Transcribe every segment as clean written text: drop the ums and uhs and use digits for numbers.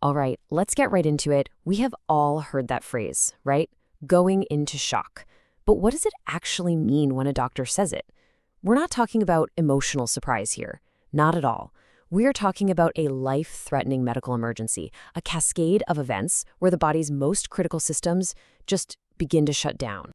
All right, let's get right into it. We have all heard that phrase, right? Going into shock. But what does it actually mean when a doctor says it? We're not talking about emotional surprise here. Not at all. We are talking about a life-threatening medical emergency, a cascade of events where the body's most critical systems just begin to shut down.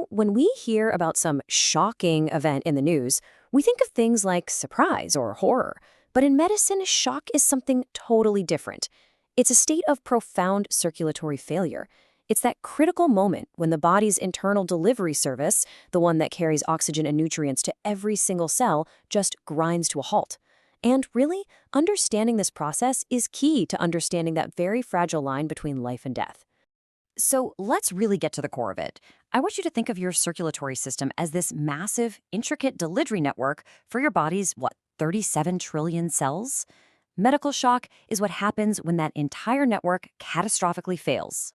When we hear about some shocking event in the news, we think of things like surprise or horror. But in medicine, shock is something totally different. It's a state of profound circulatory failure. It's that critical moment when the body's internal delivery service, the one that carries oxygen and nutrients to every single cell, just grinds to a halt. And really, understanding this process is key to understanding that very fragile line between life and death. So let's really get to the core of it. I want you to think of your circulatory system as this massive, intricate delivery network for your body's, 37 trillion cells? Medical shock is what happens when that entire network catastrophically fails.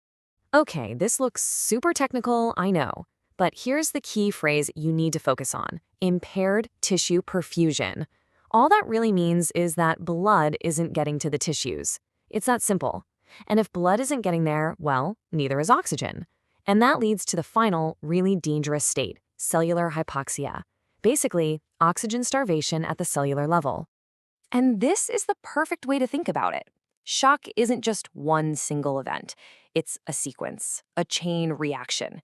Okay, this looks super technical, I know. But here's the key phrase you need to focus on: impaired tissue perfusion. All that really means is that blood isn't getting to the tissues. It's that simple. And if blood isn't getting there, well, neither is oxygen. And that leads to the final, really dangerous state: cellular hypoxia. Basically, oxygen starvation at the cellular level. And this is the perfect way to think about it. Shock isn't just one single event. It's a sequence, a chain reaction.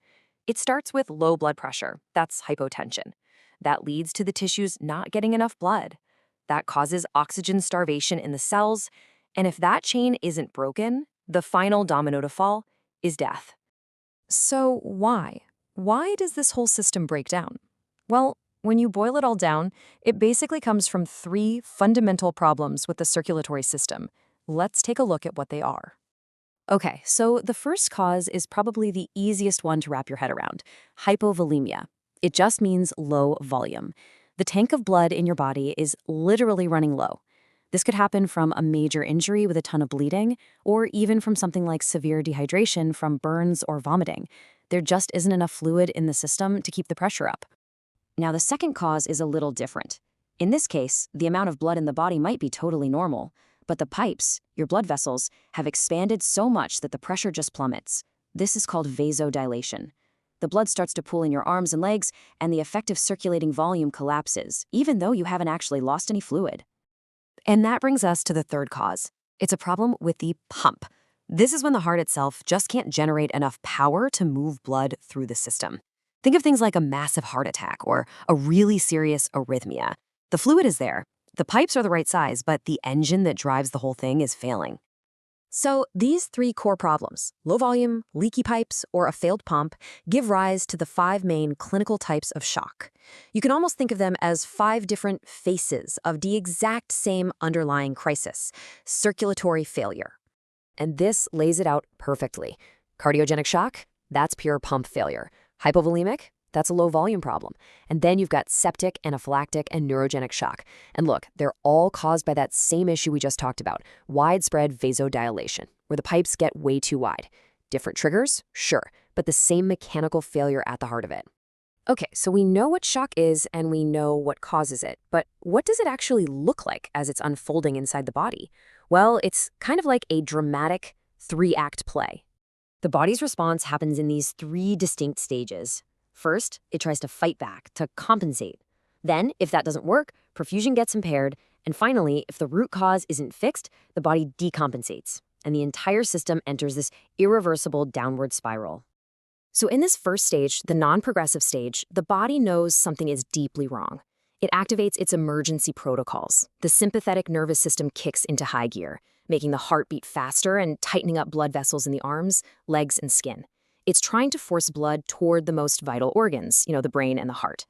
It starts with low blood pressure, that's hypotension. That leads to the tissues not getting enough blood. That causes oxygen starvation in the cells, and if that chain isn't broken, the final domino to fall is death. So why? Why does this whole system break down? Well, when you boil it all down, it basically comes from three fundamental problems with the circulatory system. Let's take a look at what they are. Okay, so the first cause is probably the easiest one to wrap your head around: hypovolemia. It just means low volume. The tank of blood in your body is literally running low. This could happen from a major injury with a ton of bleeding, or even from something like severe dehydration from burns or vomiting. There just isn't enough fluid in the system to keep the pressure up. Now, the second cause is a little different. In this case, the amount of blood in the body might be totally normal, but the pipes, your blood vessels, have expanded so much that the pressure just plummets. This is called vasodilation. The blood starts to pool in your arms and legs, and the effective circulating volume collapses, even though you haven't actually lost any fluid. And that brings us to the third cause. It's a problem with the pump. This is when the heart itself just can't generate enough power to move blood through the system. Think of things like a massive heart attack or a really serious arrhythmia. The fluid is there, the pipes are the right size, but the engine that drives the whole thing is failing. So these three core problems, low volume, leaky pipes, or a failed pump, give rise to the five main clinical types of shock. You can almost think of them as five different faces of the exact same underlying crisis: circulatory failure. And this lays it out perfectly. Cardiogenic shock, that's pure pump failure. Hypovolemic, that's a low volume problem. And then you've got septic, anaphylactic, and neurogenic shock. And look, they're all caused by that same issue we just talked about: widespread vasodilation, where the pipes get way too wide. Different triggers? Sure, but the same mechanical failure at the heart of it. Okay, so we know what shock is and we know what causes it, but what does it actually look like as it's unfolding inside the body? Well, it's kind of like a dramatic three-act play. The body's response happens in these three distinct stages. First, it tries to fight back, to compensate. Then, if that doesn't work, perfusion gets impaired. And finally, if the root cause isn't fixed, the body decompensates, and the entire system enters this irreversible downward spiral. So in this first stage, the non-progressive stage, the body knows something is deeply wrong. It activates its emergency protocols. The sympathetic nervous system kicks into high gear, making the heart beat faster and tightening up blood vessels in the arms, legs, and skin. It's trying to force blood toward the most vital organs, the brain and the heart.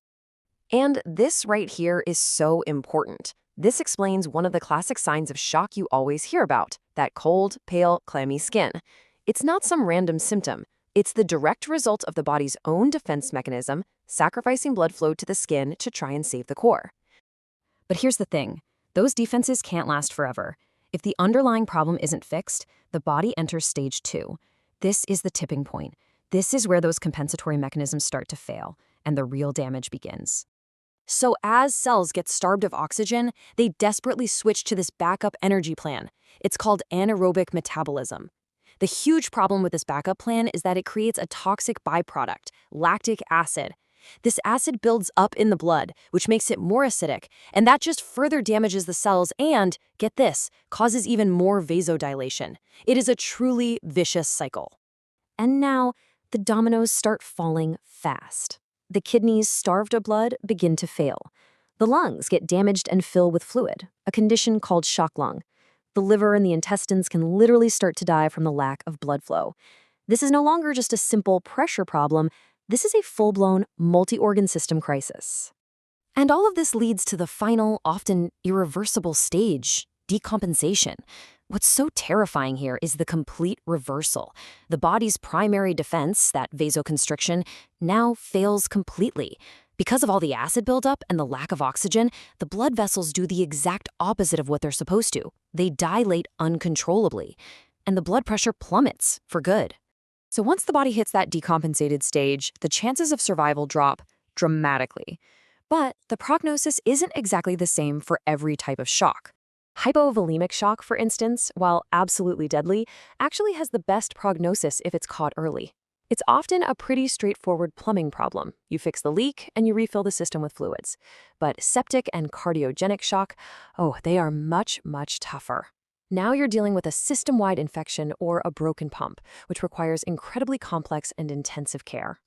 And this right here is so important. This explains one of the classic signs of shock you always hear about: that cold, pale, clammy skin. It's not some random symptom. It's the direct result of the body's own defense mechanism, sacrificing blood flow to the skin to try and save the core. But here's the thing. Those defenses can't last forever. If the underlying problem isn't fixed, the body enters stage 2. This is the tipping point. This is where those compensatory mechanisms start to fail, and the real damage begins. So as cells get starved of oxygen, they desperately switch to this backup energy plan. It's called anaerobic metabolism. The huge problem with this backup plan is that it creates a toxic byproduct, lactic acid. This acid builds up in the blood, which makes it more acidic, and that just further damages the cells and, get this, causes even more vasodilation. It is a truly vicious cycle. And now, the dominoes start falling fast. The kidneys, starved of blood, begin to fail. The lungs get damaged and fill with fluid, a condition called shock lung. The liver and the intestines can literally start to die from the lack of blood flow. This is no longer just a simple pressure problem. This is a full-blown multi-organ system crisis. And all of this leads to the final, often irreversible stage, decompensation. What's so terrifying here is the complete reversal. The body's primary defense, that vasoconstriction, now fails completely. Because of all the acid buildup and the lack of oxygen, the blood vessels do the exact opposite of what they're supposed to. They dilate uncontrollably, and the blood pressure plummets for good. So once the body hits that decompensated stage, the chances of survival drop dramatically. But the prognosis isn't exactly the same for every type of shock. Hypovolemic shock, for instance, while absolutely deadly, actually has the best prognosis if it's caught early. It's often a pretty straightforward plumbing problem. You fix the leak and you refill the system with fluids. But septic and cardiogenic shock, oh, they are much, much tougher. Now you're dealing with a system-wide infection or a broken pump, which requires incredibly complex and intensive care.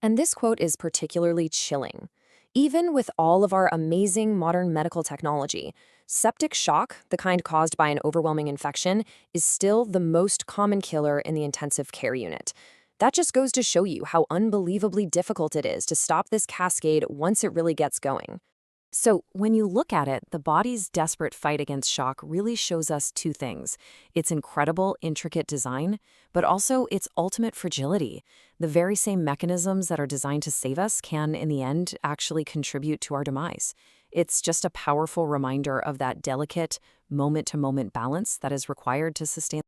And this quote is particularly chilling. Even with all of our amazing modern medical technology, septic shock, the kind caused by an overwhelming infection, is still the most common killer in the intensive care unit. That just goes to show you how unbelievably difficult it is to stop this cascade once it really gets going. So when you look at it, the body's desperate fight against shock really shows us two things: its incredible, intricate design, but also its ultimate fragility. The very same mechanisms that are designed to save us can, in the end, actually contribute to our demise. It's just a powerful reminder of that delicate, moment-to-moment balance that is required to sustain